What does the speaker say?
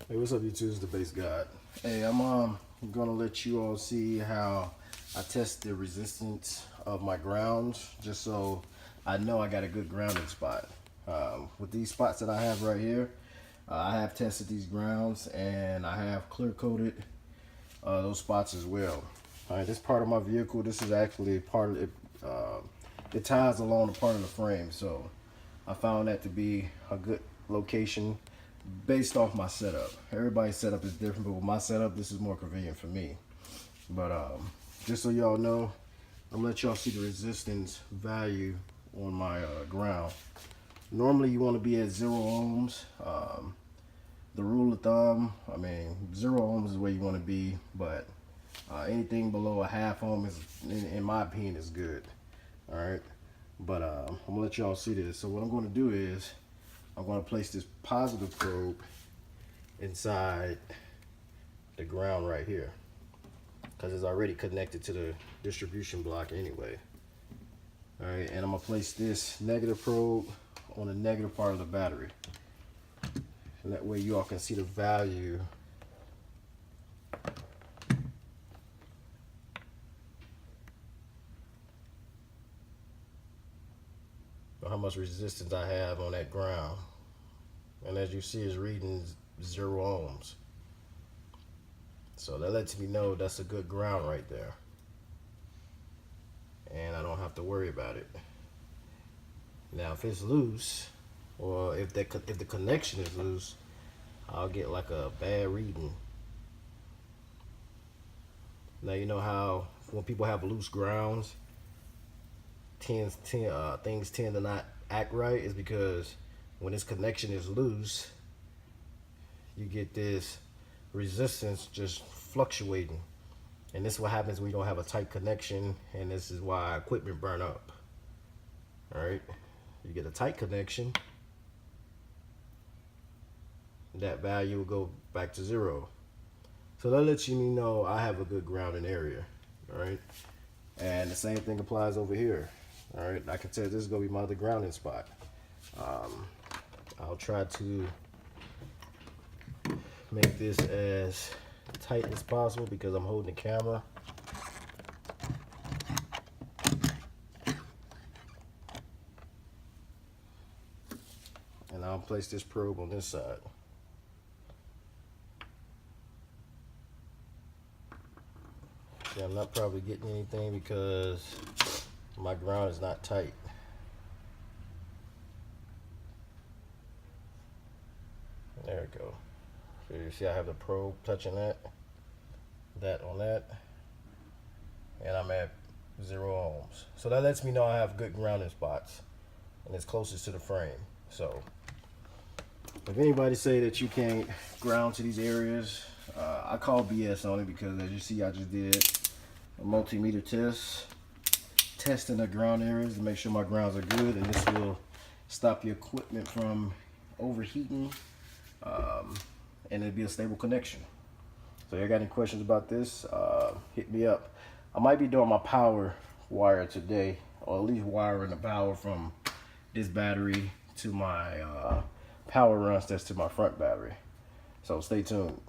Hey, what's up, YouTube? It's the Bass God. Hey, I'm gonna let you all see how I test the resistance of my grounds, just so I know I got a good grounding spot. With these spots that I have right here, I have tested these grounds and I have clear coated those spots as well. All right, this part of my vehicle, this is actually part of it. It ties along the part of the frame, so I found that to be a good location based off my setup. Everybody's setup is different, but with my setup, this is more convenient for me. But just so y'all know, I'm gonna let y'all see the resistance value on my ground. Normally, you want to be at 0 ohms. The rule of thumb, I mean, 0 ohms is where you want to be, but anything below a half ohm is, in my opinion, is good. All right, but I'm gonna let y'all see this. So what I'm gonna do is I'm going to place this positive probe inside the ground right here, because it's already connected to the distribution block anyway. All right, and I'm going to place this negative probe on the negative part of the battery, and that way you all can see the value of how much resistance I have on that ground. And as you see, it's reading 0 ohms. So that lets me know that's a good ground right there, and I don't have to worry about it. Now if it's loose, or if the connection is loose, I'll get like a bad reading. Now you know how when people have loose grounds, things tend to not act right, is because when this connection is loose, you get this resistance just fluctuating. And this is what happens when you don't have a tight connection, and this is why equipment burn up. All right, you get a tight connection, that value will go back to 0. So that lets you know I have a good grounding area. All right, and the same thing applies over here. All right, I can tell this is gonna be my other grounding spot. I'll try to make this as tight as possible because I'm holding the camera. And I'll place this probe on this side. See, I'm not probably getting anything because my ground is not tight. There we go. So you see I have the probe touching that on that, and I'm at 0 ohms. So that lets me know I have good grounding spots, and it's closest to the frame. So if anybody say that you can't ground to these areas, I call BS on it, because as you see, I just did a multimeter test, testing the ground areas to make sure my grounds are good, and this will stop your equipment from overheating, and it'll be a stable connection. So if you got any questions about this, hit me up. I might be doing my power wire today, or at least wiring the power from this battery to my power runs that's to my front battery. So stay tuned.